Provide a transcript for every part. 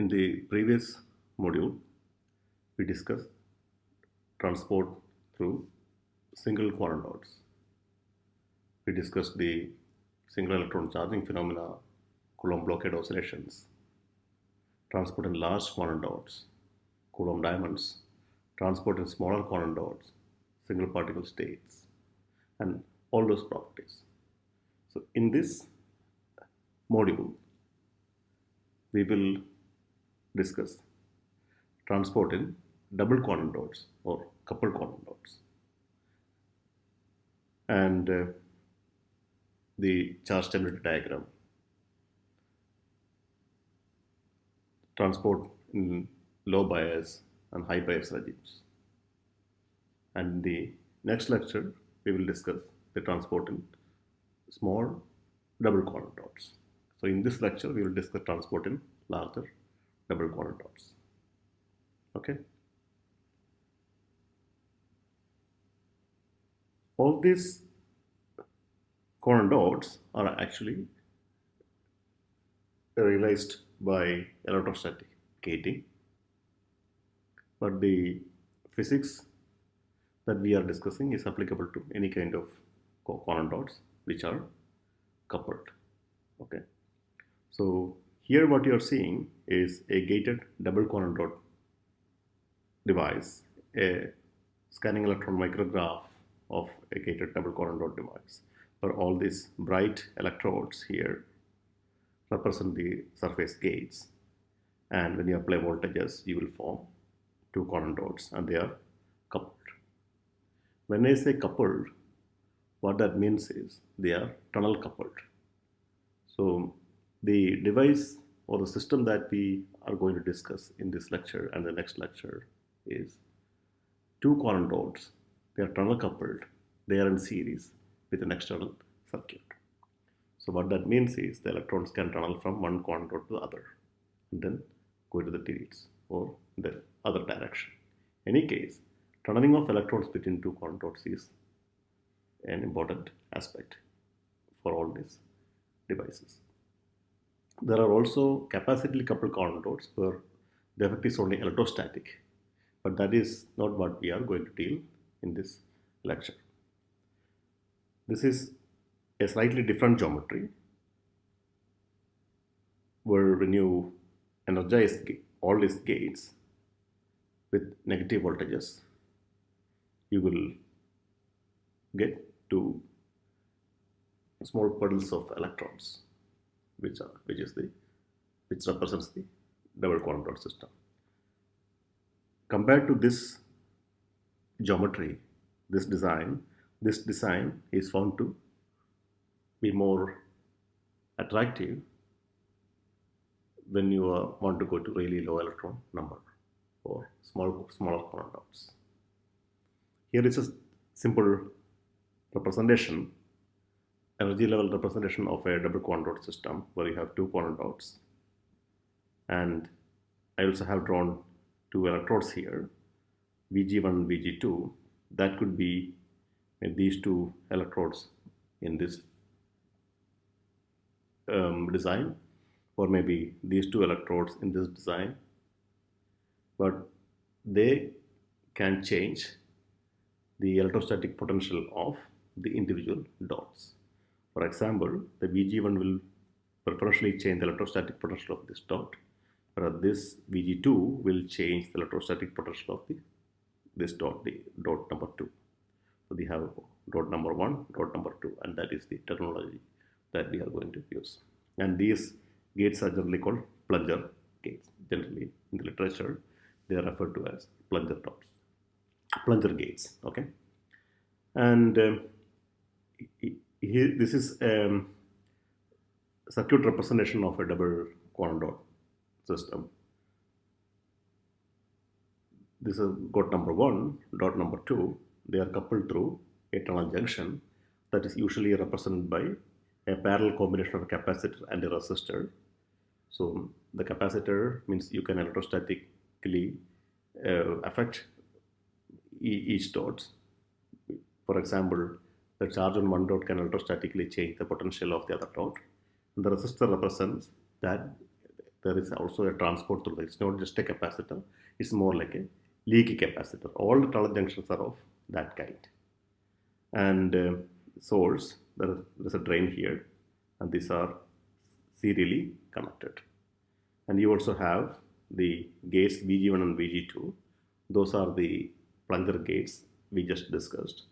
In the previous module, we discussed transport through single quantum dots. We discussed the single electron charging phenomena, Coulomb blockade oscillations, transport in large quantum dots, Coulomb diamonds, transport in smaller quantum dots, single particle states, and all those properties. So in this module, we will discuss transport in double quantum dots or coupled quantum dots. And the charge stability diagram, transport in low bias and high bias regimes. And the next lecture, we will discuss the transport in small double quantum dots. So in this lecture, we will discuss transport in larger double quantum dots. Okay. All these quantum dots are actually realized by electrostatic gating, but the physics that we are discussing is applicable to any kind of quantum dots which are coupled. Okay, so here what you are seeing is a gated double quantum dot device, a scanning electron micrograph of a gated double quantum dot device, where all these bright electrodes here represent the surface gates, and when you apply voltages, you will form two quantum dots and they are coupled. When I say coupled, what that means is they are tunnel coupled. So the device or the system that we are going to discuss in this lecture and the next lecture is two quantum dots. They are tunnel coupled. They are in series with an external circuit. So what that means is the electrons can tunnel from one quantum dot to the other and then go to the tilts or the other direction. In any case, tunneling of electrons between two quantum dots is an important aspect for all these devices. There are also capacitively coupled quantum dots where the effect is only electrostatic, but that is not what we are going to deal in this lecture. This is a slightly different geometry where when you energize all these gates with negative voltages, you will get to small puddles of electrons, which represents the double quantum dot system. Compared to this geometry, this design is found to be more attractive when you want to go to really low electron number or smaller quantum dots. Here is a simple representation, energy level representation of a double quantum dot system where you have two quantum dots, and I also have drawn two electrodes here, Vg1 and Vg2. That could be these two electrodes in this design, or maybe these two electrodes in this design, but they can change the electrostatic potential of the individual dots. For example, the Vg1 will preferentially change the electrostatic potential of this dot, whereas this Vg2 will change the electrostatic potential of this dot, the dot number 2. So we have dot number 1, dot number 2, and that is the terminology that we are going to use. And these gates are generally called plunger gates. Generally in the literature, they are referred to as plunger gates. Okay, and here this is circuit representation of a double quantum dot system. This is dot number 1, dot number 2. They are coupled through a tunnel junction that is usually represented by a parallel combination of a capacitor and a resistor. So the capacitor means you can electrostatically affect each dot. For example, the charge on one dot can electrostatically change the potential of the other dot. And the resistor represents that there is also a transport through it. It's not just a capacitor, it's more like a leaky capacitor. All the tunnel junctions are of that kind. And source, there's a drain here, and these are serially connected. And you also have the gates VG1 and VG2. Those are the plunger gates we just discussed.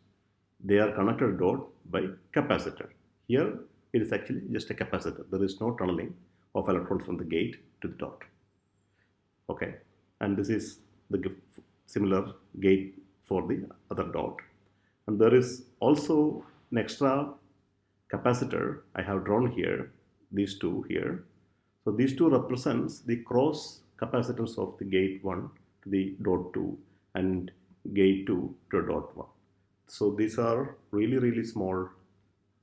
They are connected dot by capacitor. Here it is actually just a capacitor. There is no tunneling of electrons from the gate to the dot. Okay, and this is the similar gate for the other dot. And there is also an extra capacitor I have drawn here, these two here. So these two represents the cross capacitance of the gate 1 to the dot 2 and gate 2 to dot 1. So these are really small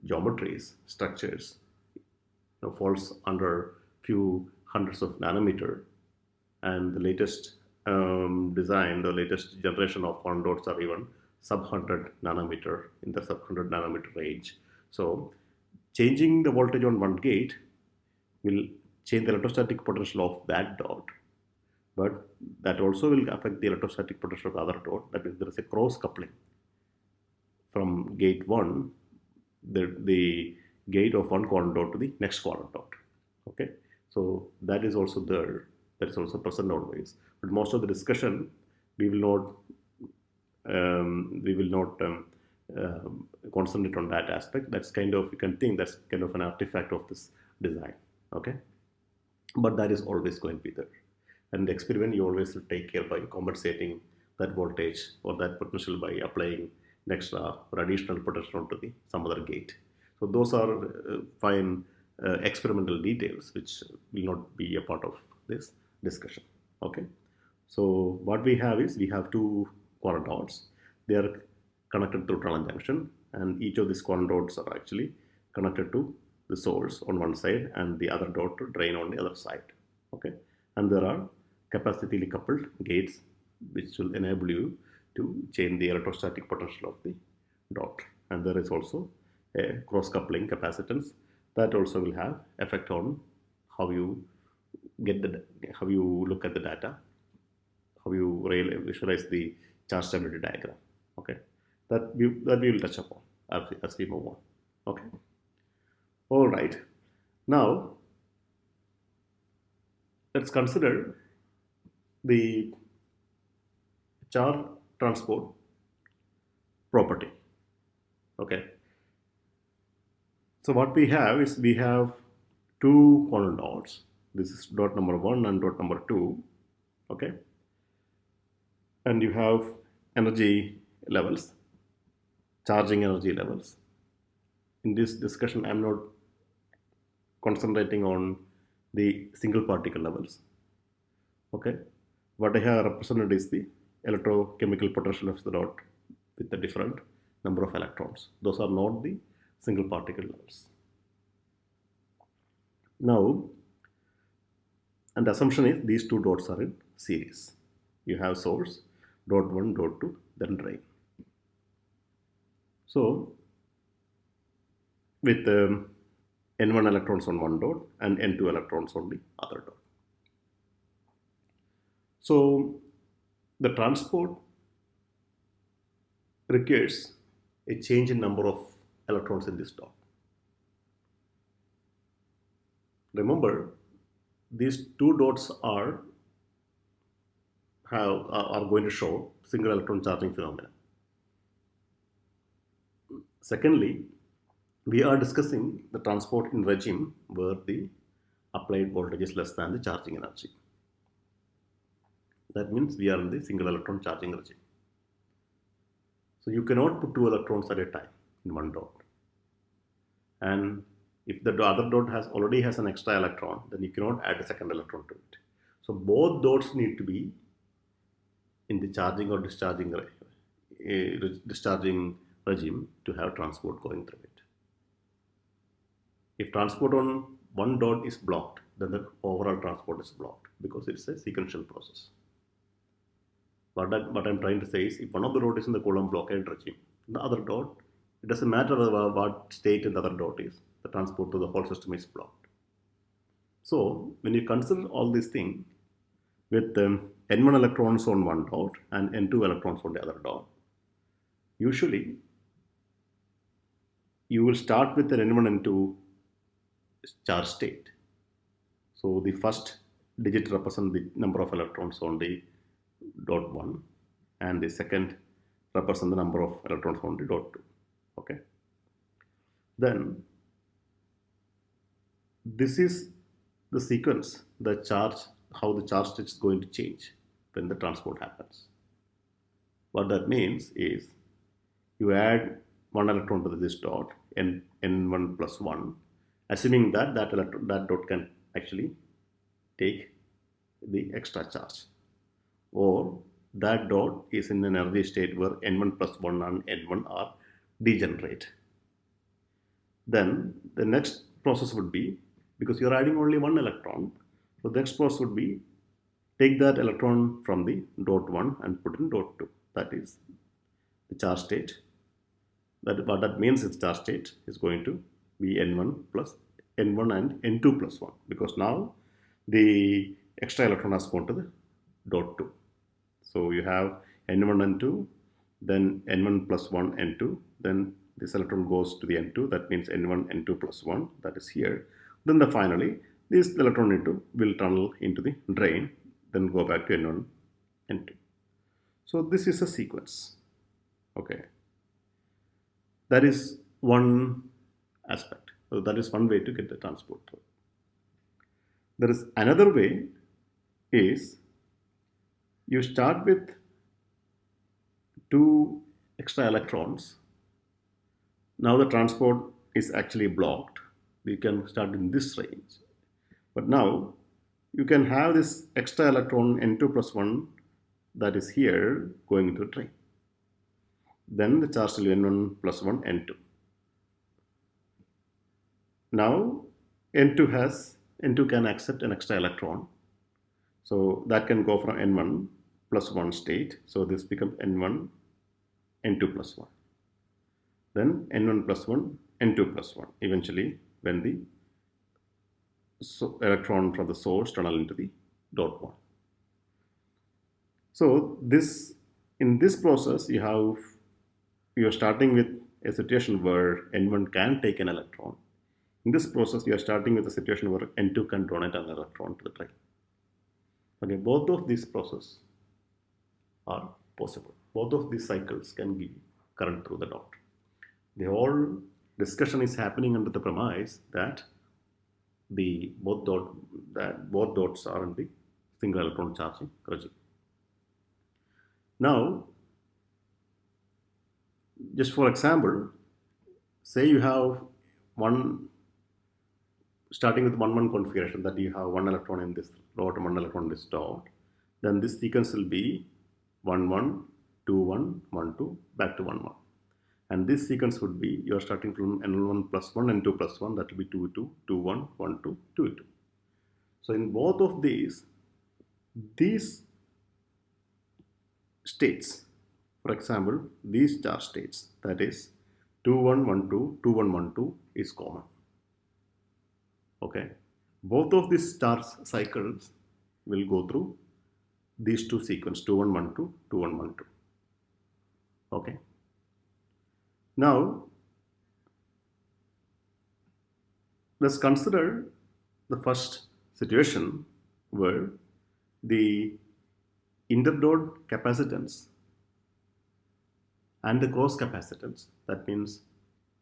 geometries, structures, falls under few hundreds of nanometer, and the latest design, the latest generation of quantum dots are even sub 100 nanometer, in the sub 100 nanometer range. So changing the voltage on one gate will change the electrostatic potential of that dot, but that also will affect the electrostatic potential of the other dot. That means there is a cross coupling from gate 1, the gate of one quantum dot to the next quantum dot. Okay, so that is also there, that is also present always, but most of the discussion we will not concentrate on that aspect. That's kind of, you can think that's kind of an artifact of this design. Okay, but that is always going to be there, and the experiment you always will take care by compensating that voltage or that potential by applying an extra or additional potential onto the some other gate. So those are fine experimental details which will not be a part of this discussion. Okay, so what we have is, we have two quantum dots. They are connected through tunnel junction, and each of these quantum dots are actually connected to the source on one side and the other dot to drain on the other side. Okay, and there are capacitively coupled gates which will enable you to change the electrostatic potential of the dot, and there is also a cross coupling capacitance that also will have effect on how you get how you look at the data, how you really visualize the charge stability diagram. Okay, that we will touch upon as we move on. Okay, all right. Now let's consider the Char transport property. Okay, so what we have is, we have two quantum dots. This is dot number 1 and dot number 2. Okay, and you have energy levels, charging energy levels. In this discussion, I am not concentrating on the single particle levels. Okay, what I have represented is the electrochemical potential of the dot with the different number of electrons. Those are not the single particle levels. Now, and the assumption is these two dots are in series. You have source, dot 1, dot 2, then drain. So with n1 electrons on one dot and n2 electrons on the other dot. So the transport requires a change in number of electrons in this dot. Remember, these two dots are going to show single electron charging phenomena. Secondly, we are discussing the transport in regime where the applied voltage is less than the charging energy. That means we are in the single electron charging regime. So you cannot put two electrons at a time in one dot. And if the other dot already has an extra electron, then you cannot add a second electron to it. So both dots need to be in the charging or discharging regime to have transport going through it. If transport on one dot is blocked, then the overall transport is blocked because it's a sequential process. What I'm trying to say is, if one of the dot is in the Coulomb blockade regime, the other dot, it doesn't matter what state in the other dot is, the transport to the whole system is blocked. So when you consider all these things with n1 electrons on one dot and n2 electrons on the other dot, usually you will start with an n1 n2 charge state. So the first digit represents the number of electrons on the dot 1 and the second represents the number of electrons on the dot 2. Okay. Then this is the sequence, the charge, how the charge state is going to change when the transport happens. What that means is you add one electron to this dot, n1 plus 1, assuming that that dot can actually take the extra charge, or that dot is in an energy state where n1 plus 1 and n1 are degenerate. Then the next process would be, because you're adding only one electron, so the next process would be take that electron from the dot 1 and put in dot 2. That is the charge state. That what that means is charge state is going to be n1 plus n1 and n2 plus 1, because now the extra electron has gone to the dot 2. So you have n1 n2, then n1 plus 1 n2, then this electron goes to the n2, that means n1 n2 plus 1, that is here. Then finally this electron n2 will tunnel into the drain, then go back to n1 n2. So this is a sequence. Okay, that is one aspect. So that is one way to get the transport through. There is another way is you start with two extra electrons. Now the transport is actually blocked. You can start in this range. But now you can have this extra electron n2 plus 1 that is here going into the drain. Then the charge will be n1 plus 1 n2. Now n2 can accept an extra electron. So that can go from n1 plus 1 state. So this becomes n1 n2 plus 1. Then n1 plus 1 n2 plus 1. Eventually when the electron from the source tunnel into the dot 1. So this, in this process you are starting with a situation where n1 can take an electron. In this process you are starting with a situation where n2 can donate an electron to the drain. Okay, both of these processes are possible. Both of these cycles can give current through the dot. The whole discussion is happening under the premise that both dots are in the single electron charging regime. Now, just for example, say you have starting with 1-1 configuration, that you have one electron in this dot and one electron in this dot, then this sequence will be 1-1, 2-1, 1-2, back to 1-1. And this sequence would be, you are starting from n1 plus 1 and 2 plus 1, that will be 2-2, 2-1, 1-2, 2-2. So in both of these states, for example, these charge states, that is 2-1, 1-2, 2-1, 1-2 is common. Okay, both of these charge cycles will go through these two sequences, 2-1, 1-2, 2-1, 1-2. Okay. Now, let's consider the first situation where the interdot capacitance and the cross capacitance, that means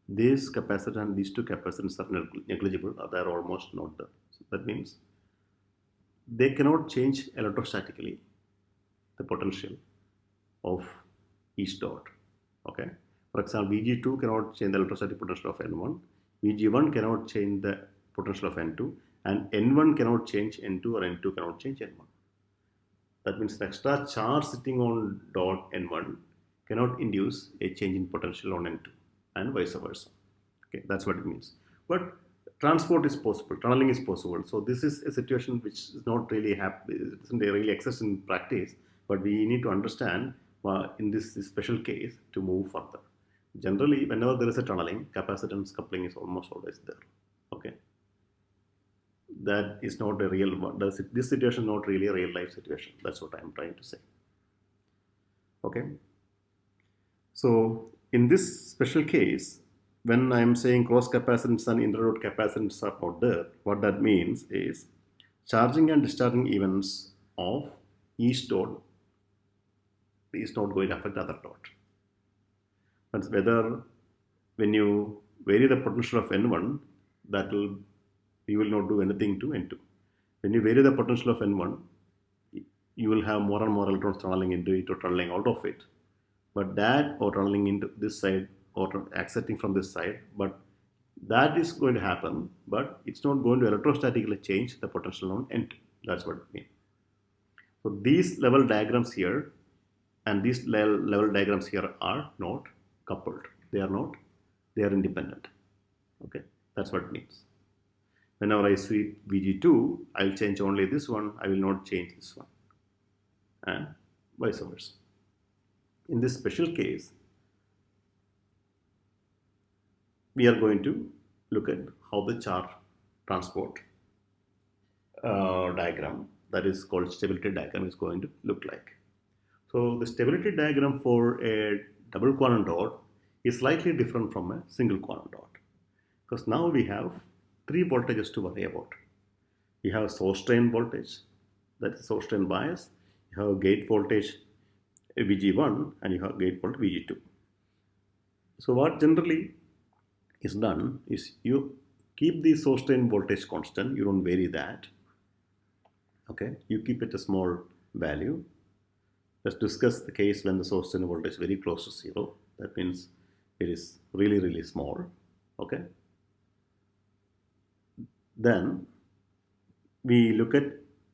this capacitor and these two capacitance are negligible, or they are almost not there. So that means they cannot change electrostatically the potential of each dot. Okay. For example, Vg2 cannot change the electrostatic potential of N1, Vg1 cannot change the potential of N2, and N1 cannot change N2, or N2 cannot change N1. That means the extra charge sitting on dot N1 cannot induce a change in potential on N2, and vice versa. Okay, that's what it means. But transport is possible, tunneling is possible. So this is a situation which is not really it doesn't really exist in practice, but we need to understand in this special case to move further. Generally, whenever there is a tunneling, capacitance coupling is almost always there. Okay. that is not a real one. This situation is not really a real life situation. That's what I'm trying to say. Okay. So in this special case, when I'm saying cross capacitance and inter-node capacitance are not there, what that means is charging and discharging events of each node is not going to affect other node. That's whether when you vary the potential of N1, you will not do anything to N2. When you vary the potential of N1, you will have more and more electrons tunneling into it or tunneling out of it. But that, or tunneling into this side or accepting from this side, but that is going to happen, but it's not going to electrostatically change the potential on N2. That's what it means. So these level diagrams here and these level diagrams here are not coupled. They are independent. Okay, that's what it means. Whenever I sweep VG2, I'll change only this one, I will not change this one, and vice versa. In this special case, we are going to look at how the Char transport diagram, that is called stability diagram, is going to look like. So the stability diagram for a double quantum dot is slightly different from a single quantum dot, because now we have three voltages to worry about. We have source drain voltage, that is source drain bias. You have gate voltage VG1 and you have gate voltage VG2. So what generally is done is you keep the source drain voltage constant, you don't vary that. Okay, you keep it a small value. Let's discuss the case when the source drain voltage is very close to zero. That means it is really, really small. Okay. Then we look at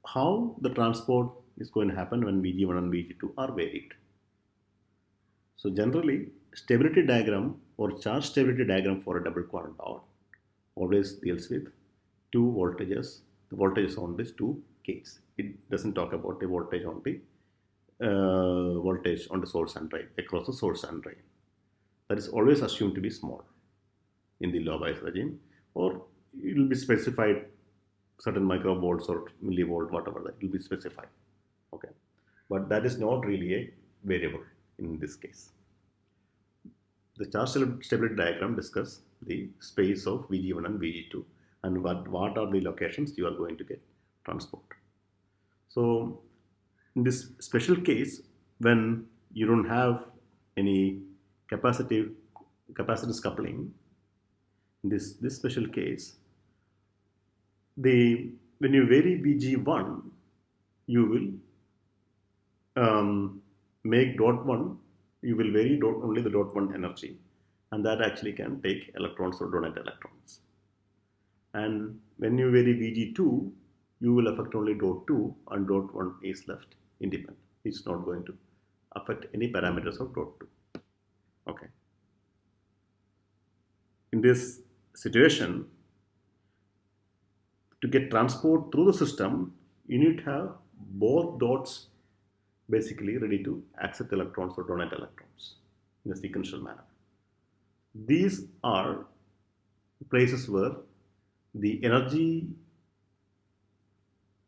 how the transport is going to happen when VG1 and VG2 are varied. So generally, stability diagram or charge stability diagram for a double quantum dot always deals with two voltages, the voltages on these two gates. It doesn't talk about the voltage on the source and drain, across the source and drain. That is always assumed to be small in the low bias regime, or it will be specified certain microvolts or millivolt, whatever, that will be specified. Okay, but that is not really a variable in this case. The charge stability diagram discusses the space of VG1 and VG2 and what are the locations you are going to get transport. So in this special case, when you don't have any capacitance coupling, in this special case, when you vary VG1, you will make dot 1, you will vary only the dot 1 energy, and that actually can take electrons or donate electrons. And when you vary VG2, you will affect only dot 2 and dot 1 is left independent. It's not going to affect any parameters of dot 2. Okay. In this situation, to get transport through the system, you need to have both dots basically ready to accept electrons or donate electrons in a sequential manner. These are places where the energy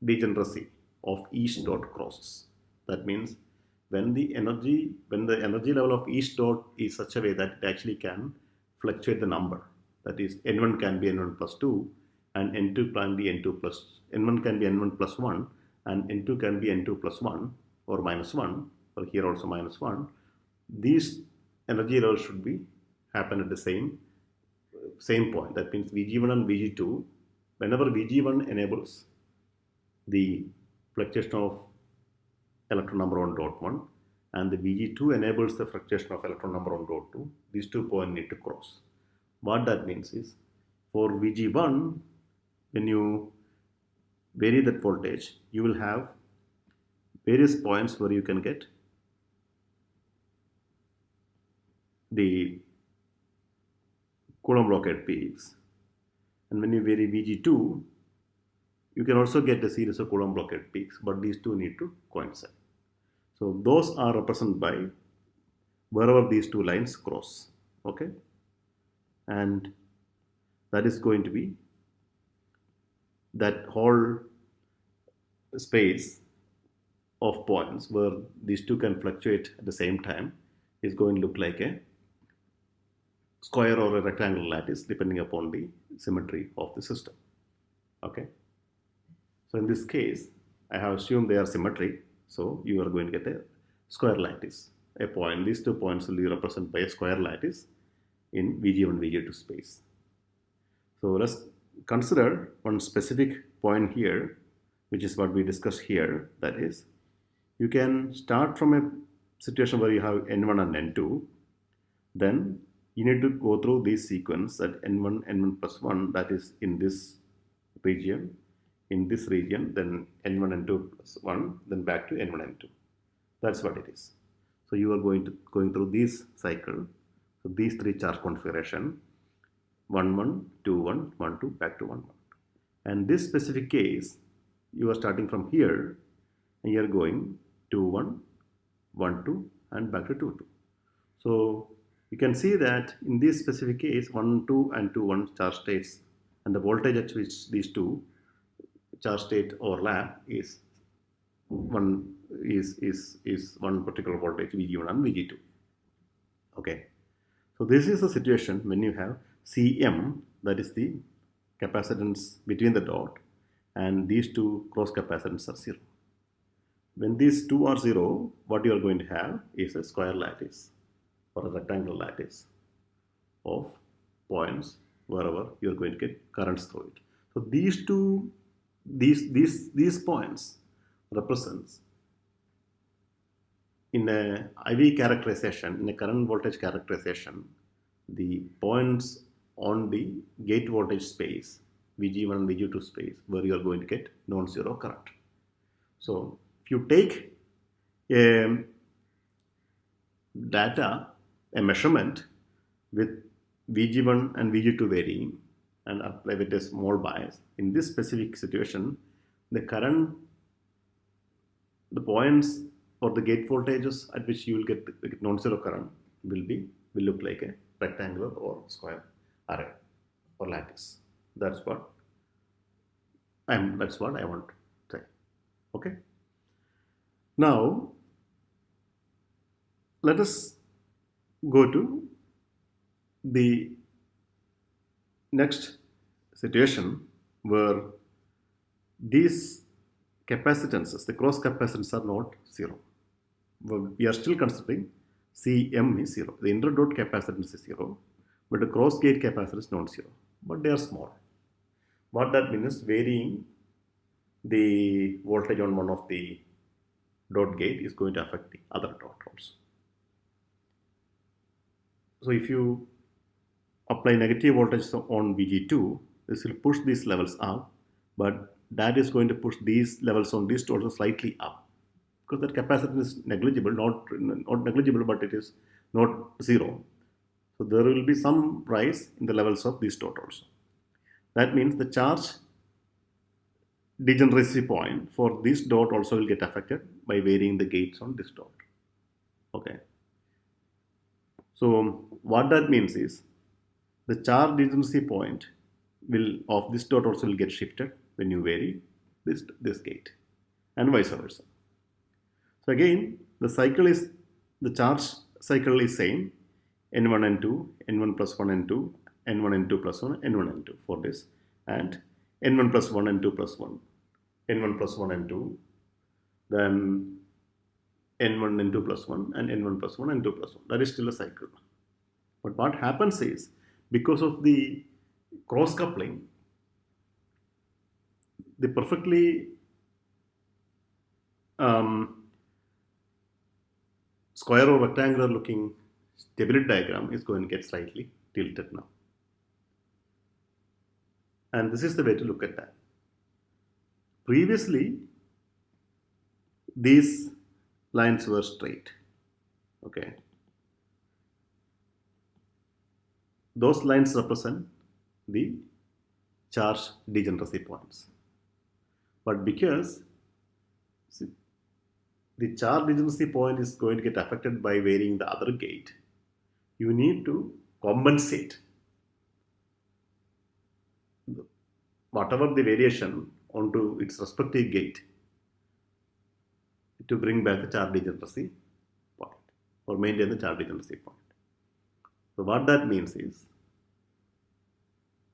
degeneracy of each dot crosses. That means when the energy level of each dot is such a way that it actually can fluctuate the number. That is, N1 can be N1 plus 2 and N2 can be N2 plus, N1 can be N1 plus 1 and N2 can be N2 plus 1 or minus 1, or here also minus 1. These energy levels should be happen at the same point. That means VG1 and VG2, whenever VG1 enables the fluctuation of electron number on dot 1 and the VG2 enables the fluctuation of electron number on dot 2, these 2 points need to cross. What that means is, for VG1, when you vary that voltage, you will have various points where you can get the Coulomb blockade peaks. And when you vary VG2, you can also get a series of Coulomb blockade peaks, but these two need to coincide. So those are represented by wherever these two lines cross. Okay, and that is going to be that whole space of points where these two can fluctuate at the same time is going to look like a square or a rectangular lattice depending upon the symmetry of the system. Okay. So in this case, I have assumed they are symmetric. So you are going to get a square lattice. A point, these 2 points will be represented by a square lattice in VG1, VG2 space. So let's consider one specific point here, which is what we discussed here. That is, you can start from a situation where you have N1 and N2. Then you need to go through this sequence that N1, N1 plus 1, that is in this region, then N1, N2 plus 1, then back to N1, N2. That's what it is. So you are going through this cycle. So these three charge configuration, 1, 1, 2, 1, 1, 2, back to 1, 1. And this specific case, you are starting from here and you are going 2, 1, 1, 2, and back to 2, 2. So you can see that in this specific case, 1, 2, and 2, 1 charge states, and the voltage at which these two charge state overlap is one particular voltage, VG1 and VG2. Okay. So this is the situation when you have Cm, that is the capacitance between the dot, and these two cross capacitance are 0. When these two are 0, what you are going to have is a square lattice or a rectangular lattice of points wherever you are going to get currents through it. So these points represents in a IV characterization, in a current voltage characterization, the points on the gate voltage space, VG1 and VG2 space, where you are going to get non-zero current. So if you take a measurement with VG1 and VG2 varying and apply with a small bias, in this specific situation, the points or the gate voltages at which you will get non-zero current will look like a rectangular or square array or lattice. That's what I want to say. Okay. Now let us go to the next situation where these capacitances, the cross capacitances, are not 0. We are still considering Cm is 0. The interdot capacitance is 0, but the cross gate capacitance is not 0. But they are small. What that means is varying the voltage on one of the dot gate is going to affect the other dot also. So if you apply negative voltage on VG2, this will push these levels up, but that is going to push these levels on this also slightly up, because that capacitance is negligible, not negligible, but it is not 0. So there will be some rise in the levels of this dot also. That means the charge degeneracy point for this dot also will get affected by varying the gates on this dot. Okay. So what that means is the charge degeneracy point of this dot also will get shifted when you vary this gate, and vice versa. So again, the charge cycle is same, N1, N2, N1 plus 1, N2, N1, N2 plus 1, N1, N2 for this, and N1 plus 1, N2 plus 1, N1 plus 1, N2, then N1, N2 plus 1, and N1 plus 1, N2 plus 1. That is still a cycle. But what happens is, because of the cross coupling, the perfectly square or rectangular looking stability diagram is going to get slightly tilted now. And this is the way to look at that. Previously, these lines were straight. Okay. Those lines represent the charge degeneracy points. But because the charge degeneracy point is going to get affected by varying the other gate, you need to compensate whatever the variation onto its respective gate to bring back the charge degeneracy point or maintain the charge degeneracy point. So what that means is,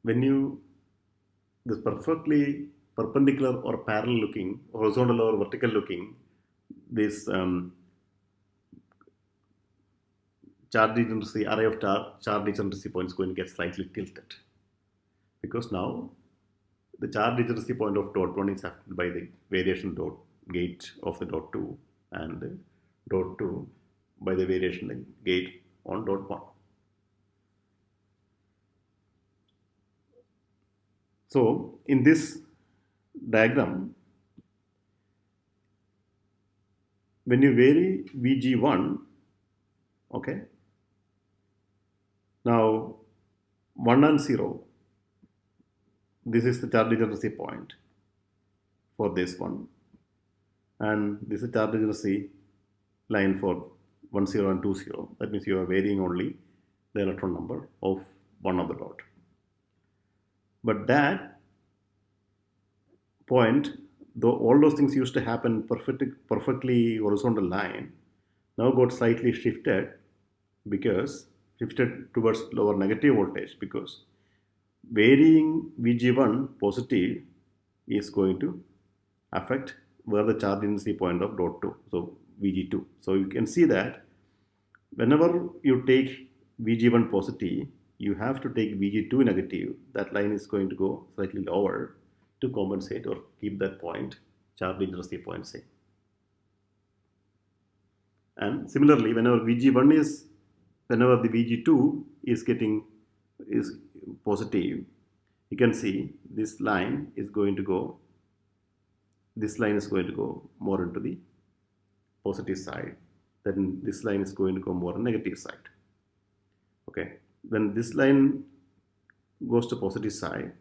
when you this perfectly perpendicular or parallel looking, horizontal or vertical looking, this charge degeneracy array of charge degeneracy points going to get slightly tilted, because now the charge degeneracy point of dot 1 is affected by the variation dot gate of the dot 2, and dot 2 by the variation gate on dot 1. So in this diagram, when you vary Vg1, okay, now 1 and 0, this is the charge degeneracy point for this one, and this is charge degeneracy line for 1, 0 and 2, 0. That means you are varying only the electron number of one of the dot. But that point, though all those things used to happen perfectly horizontal line, now got slightly shifted towards lower negative voltage, because varying Vg1 positive is going to affect where the charge degeneracy point of dot 2, so Vg2. So you can see that whenever you take Vg1 positive, you have to take Vg2 negative. That line is going to go slightly lower to compensate or keep that point, charge degeneracy point, same. And similarly, whenever the Vg2 is positive, you can see this line is going to go more into the positive side, then this line is going to go more on negative side. Okay, when this line goes to positive side,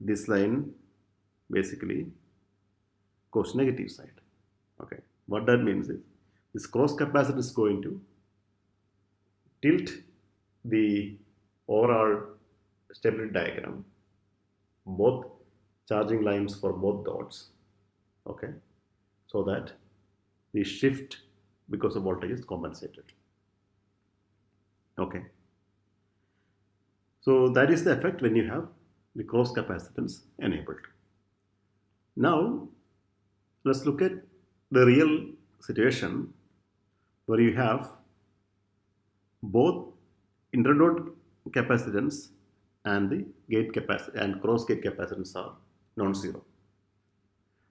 this line basically goes to negative side. Okay, what that means is, this cross capacitor is going to tilt the overall stability diagram, both charging lines for both dots, okay, so that the shift because of voltage is compensated. Okay, so that is the effect when you have the cross capacitance enabled. Now let's look at the real situation where you have both interdot capacitance and the gate capacitance and cross gate capacitance are non-zero.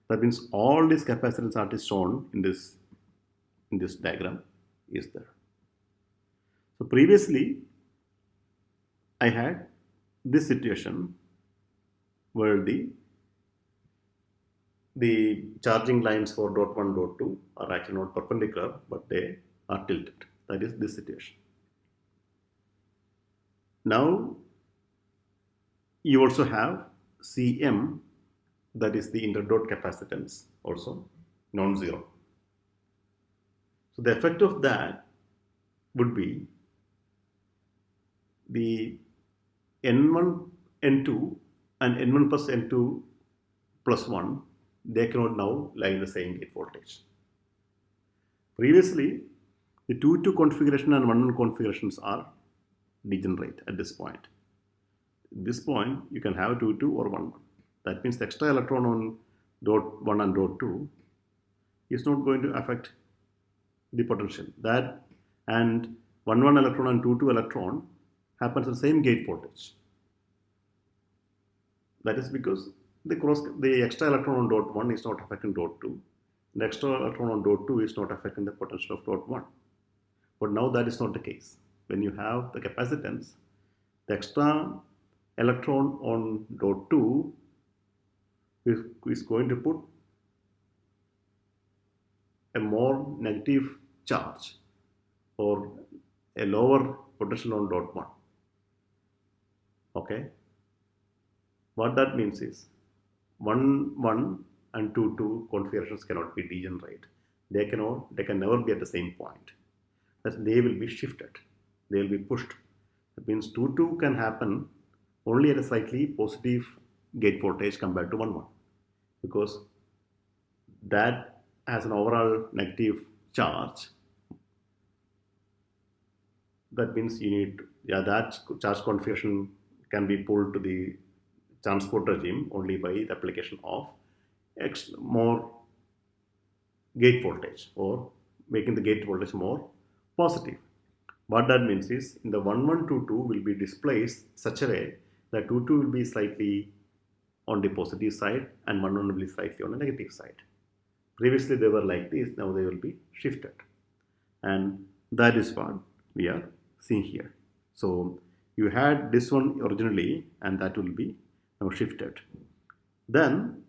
That means all these capacitance are shown in this diagram is there. So previously I had this situation where the charging lines for dot 1, dot 2 are actually not perpendicular, but they are tilted. That is this situation. Now you also have Cm, that is the interdot capacitance, also non-zero. So the effect of that would be the N1, N2 and N1 plus N2 plus 1, they cannot now lie in the same gate voltage. Previously, the 2-2 configuration and 1-1 configurations are degenerate at this point. At this point, you can have 2-2 or 1-1. That means the extra electron on dot 1 and dot 2 is not going to affect the potential. That and 1-1 electron and 2-2 electron happens at the same gate voltage. That is because the extra electron on dot 1 is not affecting dot 2. The extra electron on dot 2 is not affecting the potential of dot 1. But now that is not the case. When you have the capacitance, the extra electron on dot 2 is going to put a more negative charge or a lower potential on dot 1. Okay, what that means is 1-1 and 2-2 configurations cannot be degenerate. They can never be at the same point. That they will be shifted. They will be pushed. That means 2-2 can happen only at a slightly positive gate voltage compared to 1, 1, because that has an overall negative charge. That means you need, yeah, that charge configuration can be pulled to the transport regime only by the application of more gate voltage, or making the gate voltage more positive. What that means is, in the 1, 1, 2, 2 will be displaced such a way that 2, 2 will be slightly on the positive side and 1, 1 will be slightly on the negative side. Previously they were like this, now they will be shifted, and that is what we are seeing here. So you had this one originally, and that will be now shifted. Then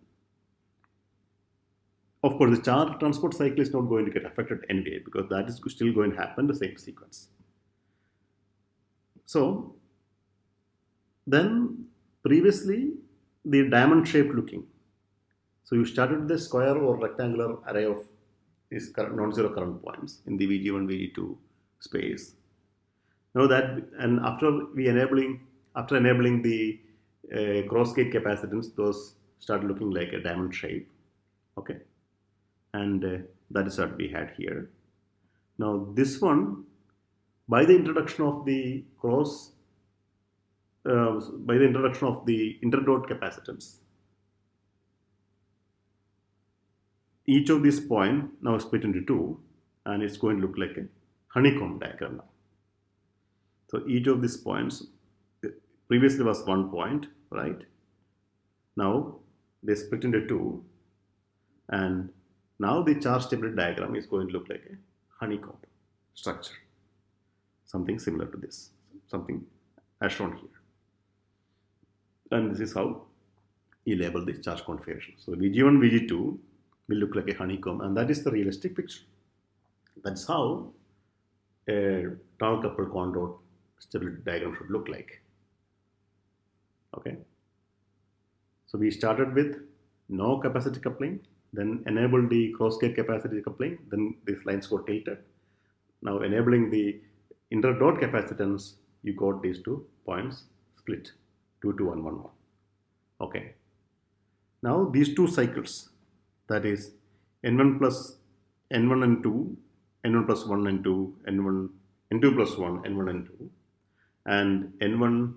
of course the charge transport cycle is not going to get affected anyway, because that is still going to happen the same sequence. So then previously the diamond shaped looking. So you started with the square or rectangular array of these non-zero current points in the VG1, VG2 space. Now that, and after enabling the cross gate capacitance, those start looking like a diamond shape. Okay, and that is what we had here. Now this one, by the introduction of the interdot capacitance, each of these points now is split into two, and it's going to look like a honeycomb diagram now. So each of these points previously was 1 point, right? Now they split into two, and now the charge stability diagram is going to look like a honeycomb structure, something similar to this, something as shown here. And this is how you label this charge configuration. So VG1, VG2 will look like a honeycomb, and that is the realistic picture. That's how a tunnel coupled contour stability diagram should look like. Okay. So we started with no capacity coupling, then enabled the cross gate capacity coupling, then these lines got tilted. Now enabling the interdot capacitance, you got these 2 points split, 2, 2, 1, 1, 1. Okay. Now these 2 cycles, that is N1 plus N1 and 2, N1 plus 1 and 2, N1, N2 plus 1, N1 and 2, and N1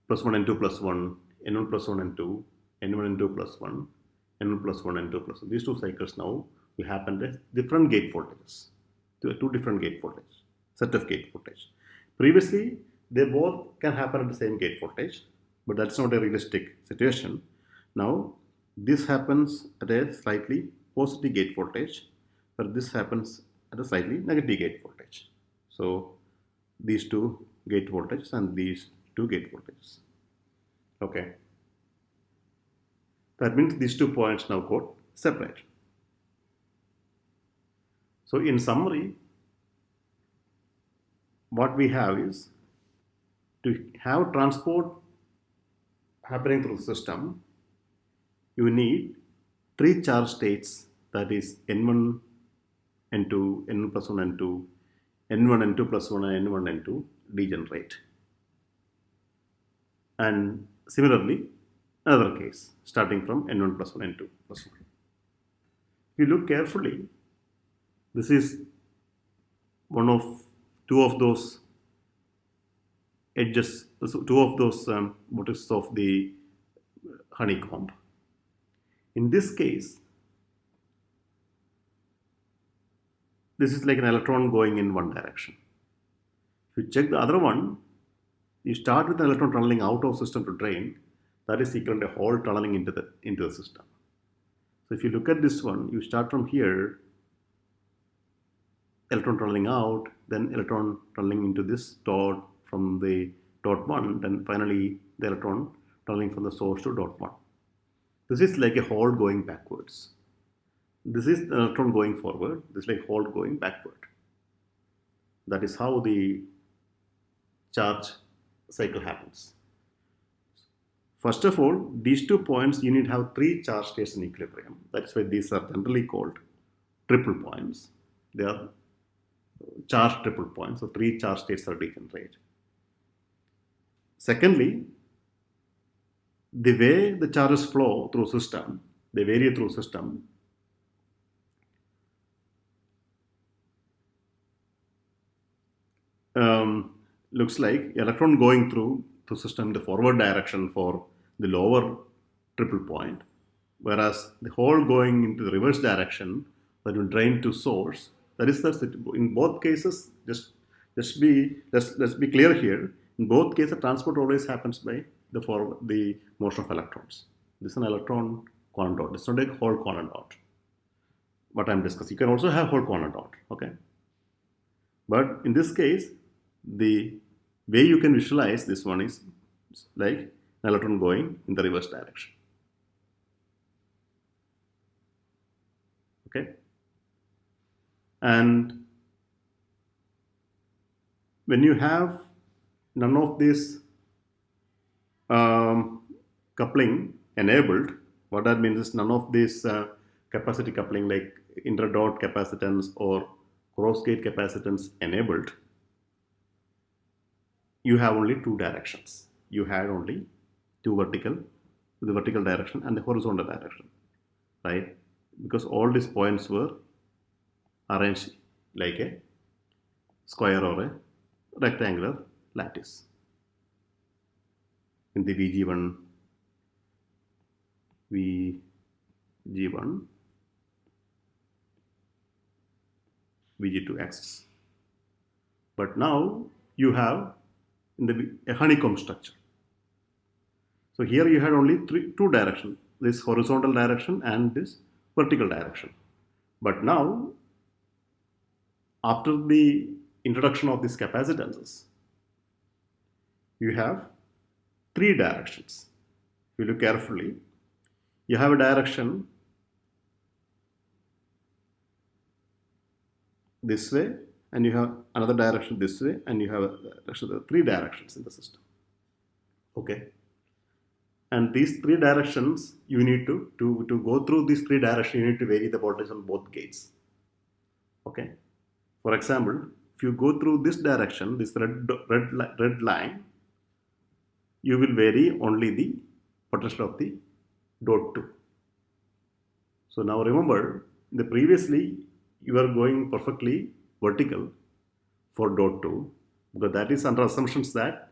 plus 1 and 2 plus 1, N1 plus 1 and 2, N1 and 2 plus 1, N1 plus 1 and 2 plus 1. These 2 cycles now will happen at different gate voltages, 2 different gate voltage, set of gate voltage. Previously, they both can happen at the same gate voltage, but that's not a realistic situation. Now, this happens at a slightly positive gate voltage, but this happens at a slightly negative gate voltage. So, these 2 gate voltages and these 2 gate voltages. Okay. That means these 2 points now got separate. So, in summary, what we have is, to have transport happening through the system, you need 3 charge states, that is N1, N2, N1 plus 1, N2, N1, N2 plus 1, and N1, N2 degenerate. And similarly, another case, starting from N1 plus 1, N2 plus 1. If you look carefully, this is one of 2 of those edges, 2 of those motifs of the honeycomb. In this case, this is like an electron going in one direction. If you check the other one, you start with an electron tunneling out of system to drain. That is equivalent to a hole tunneling into the system. So if you look at this one, you start from here, electron tunneling out, then electron tunneling into this dot from the dot 1, then finally the electron tunneling from the source to dot 1. This is like a hole going backwards. This is the electron going forward. This is like hole going backward. That is how the charge cycle happens. First of all, these 2 points, you need to have 3 charge states in equilibrium. That's why these are generally called triple points. They are charged triple points, so 3 charge states are degenerate. Secondly, the way the charges flow through system, they vary through system. Looks like electron going through the system the forward direction for the lower triple point, whereas the hole going into the reverse direction that will drain to source. That is in both cases. Let's be clear here. In both cases, transport always happens by the motion of electrons. This is an electron quantum dot. It's not a hole quantum dot. What I'm discussing. You can also have hole quantum dot. Okay. But in this case, the way you can visualize this one is like an electron going in the reverse direction. Okay. And when you have none of this coupling enabled, what that means is none of this capacity coupling like interdot capacitance or cross-gate capacitance enabled, you have only two directions. You had only two vertical, the vertical direction and the horizontal direction, right? Because all these points were arranged like a square or a rectangular lattice. In the VG1, VG2 axis. But now you have a honeycomb structure. So here you had only two directions, this horizontal direction and this vertical direction. But now, after the introduction of these capacitances, you have three directions. If you look carefully, you have a direction this way, and you have another direction this way, and you have three directions in the system. Okay. And these three directions, you need to go through these three directions, you need to vary the voltage on both gates. Okay. For example, if you go through this direction, this red line, you will vary only the potential of the dot 2. So now remember, previously you are going perfectly vertical for dot 2, because that is under assumptions that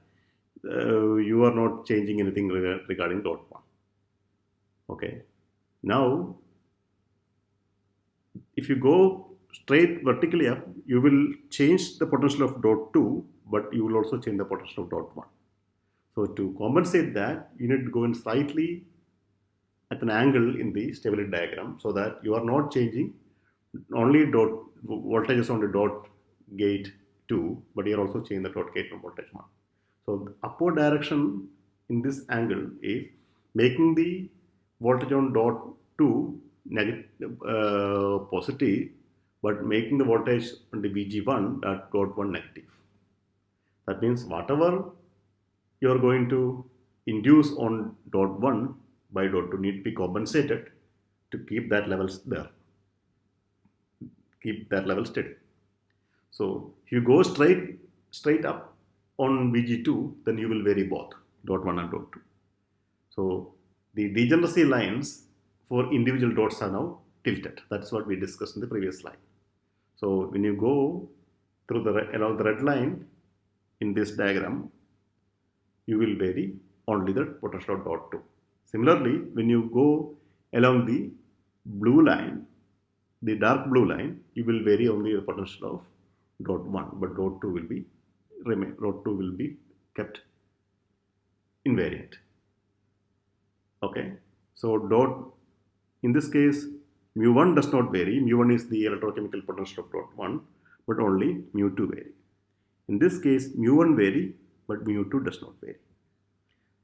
you are not changing anything regarding dot 1. Okay. Now, if you go straight vertically up, you will change the potential of dot 2, but you will also change the potential of dot 1. So to compensate that, you need to go in slightly at an angle in the stability diagram, so that you are not changing only voltages on the dot gate 2, but you are also changing the dot gate from voltage 1. So the upward direction in this angle is making the voltage on dot 2 positive, but making the voltage on the VG1 at dot 1 negative. That means whatever you are going to induce on dot 1 by dot 2 need to be compensated to keep that levels there, keep that level steady. So if you go straight up on VG2, then you will vary both dot 1 and dot 2. So the degeneracy lines for individual dots are now tilted. That's what we discussed in the previous slide. So when you go through along the red line in this diagram, you will vary only the potential of dot 2. Similarly, when you go along the blue line, the dark blue line, you will vary only the potential of dot 1, but dot 2 will be kept invariant. Okay, so in this case, mu1 does not vary. Mu1 is the electrochemical potential of dot 1, but only mu2 vary. In this case, mu1 vary, but mu2 does not vary.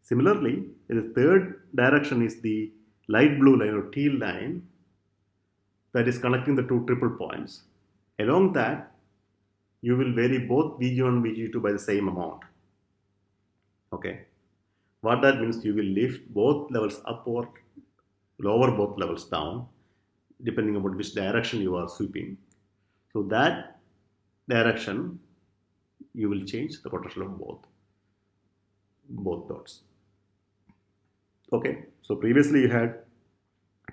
Similarly, the third direction is the light blue line or teal line that is connecting the two triple points. Along that, you will vary both VG1 and VG2 by the same amount. Okay. What that means, you will lift both levels up or lower both levels down, depending upon which direction you are sweeping. So that direction, you will change the potential of both dots. Okay, so previously you had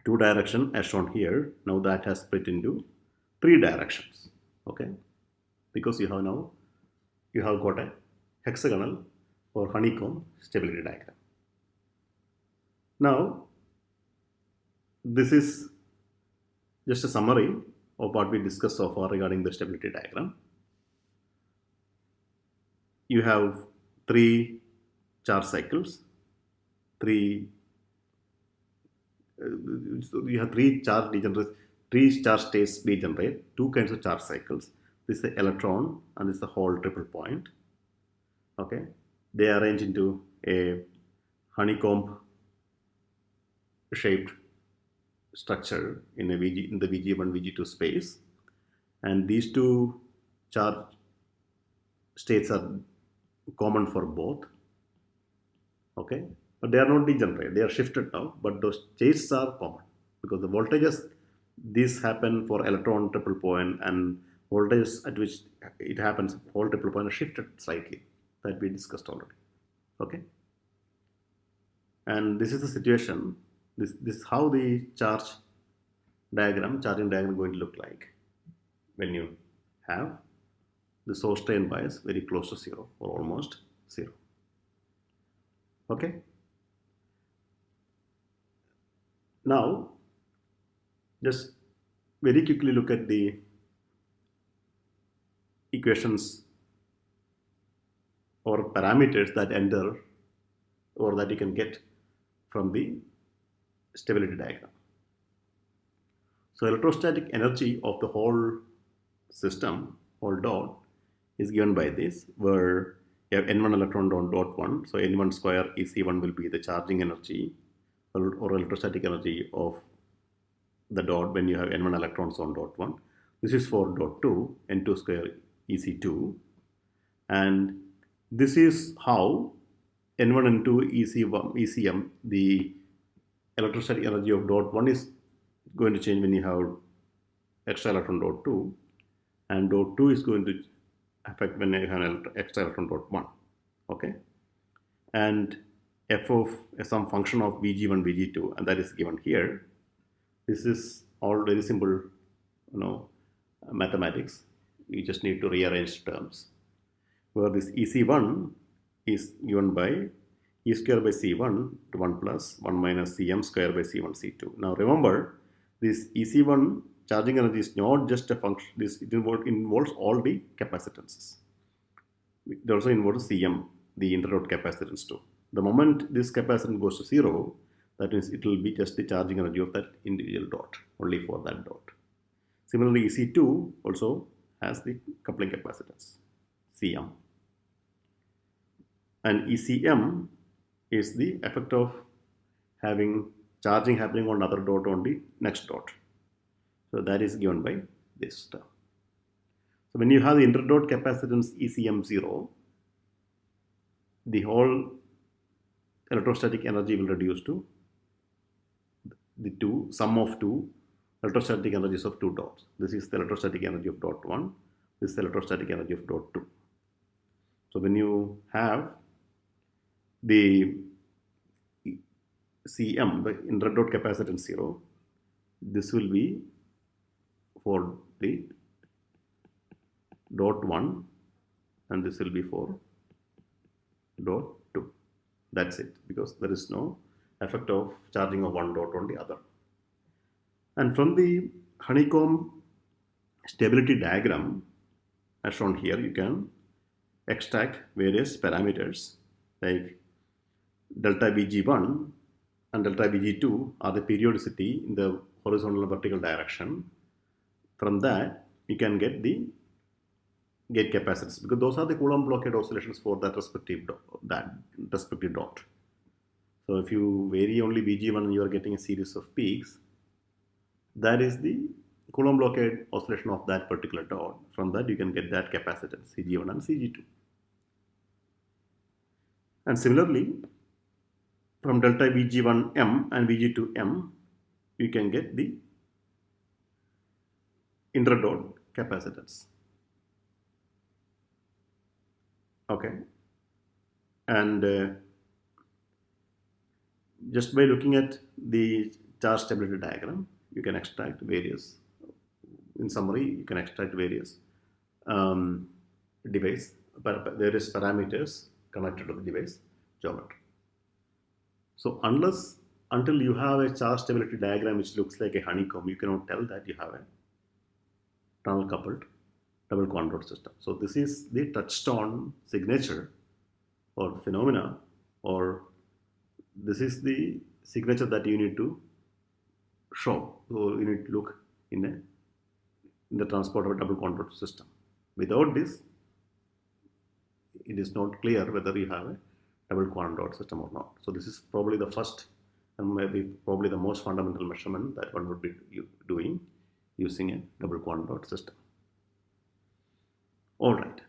two direction as shown here. Now that has split into three directions. Okay, because you have got a hexagonal or honeycomb stability diagram. Now this is just a summary of what we discussed so far regarding the stability diagram. You have three charge cycles, three so you have three charge states degenerate, two kinds of charge cycles. This is the electron and this is the whole triple point. Okay, they arrange into a honeycomb shaped structure in the VG1 VG2 space, and these two charge states are common for both. Okay, but they are not degenerate, they are shifted now, but those states are common because the voltages this happen for electron triple point and voltages at which it happens whole triple point are shifted slightly, that we discussed already. Okay, and this is the situation, this is how the charging diagram going to look like when you have the source drain bias very close to zero or almost zero. Okay, now just very quickly look at the equations or parameters that enter or that you can get from the stability diagram. So electrostatic energy of the whole system, whole dot, is given by this, where you have n1 electron on dot 1, so n1 square EC1 will be the charging energy or electrostatic energy of the dot when you have n1 electrons on dot 1. This is for dot 2, n2 square EC2, and this is how n1 n2 EC1 ECM, the electrostatic energy of dot 1 is going to change when you have extra electron dot 2, and dot 2 is going to affect when you have extra electron dot 1. Okay, and f of some function of Vg1 Vg2, and that is given here. This is all very simple, mathematics. You just need to rearrange terms, where this EC1 is given by E square by C1 to 1 plus 1 minus Cm square by C1 C2. Now remember, this EC1 charging energy is not just a function, it involves all the capacitances. It also involves Cm, the interdot capacitance too. The moment this capacitance goes to zero, that means it will be just the charging energy of that individual dot, only for that dot. Similarly, EC2 also has the coupling capacitance, Cm. And ECM is the effect of having charging happening on another dot on the next dot. So that is given by this term. So when you have the interdot capacitance ECM0, the whole electrostatic energy will reduce to the sum of two electrostatic energies of two dots. This is the electrostatic energy of dot 1, this is the electrostatic energy of dot 2. So when you have the Cm, the interdot capacitance 0, this will be for the dot 1 and this will be for dot 2. That's it, because there is no effect of charging of one dot on the other. And from the honeycomb stability diagram as shown here, you can extract various parameters like delta Vg1 and delta Vg2 are the periodicity in the horizontal and vertical direction. From that, you can get the gate capacitance, because those are the Coulomb blockade oscillations for that respective dot. So if you vary only Vg1 and you are getting a series of peaks, that is the Coulomb blockade oscillation of that particular dot. From that you can get that capacitance Cg1 and Cg2. And similarly, from delta Vg1m and Vg2m, you can get the interdot capacitance. Okay, and Just by looking at the charge stability diagram, you can extract various, in summary, you can extract various um, device, various parameters connected to the device geometry. So until you have a charge stability diagram which looks like a honeycomb, you cannot tell that you have a tunnel coupled double contour system. So this is the touchstone signature or phenomena, or this is the signature that you need to show. So you need to look in the transport of a double contour system. Without this, it is not clear whether you have a double contour system or not. So this is probably the first and maybe probably the most fundamental measurement that one would be doing using a double contour system. All right.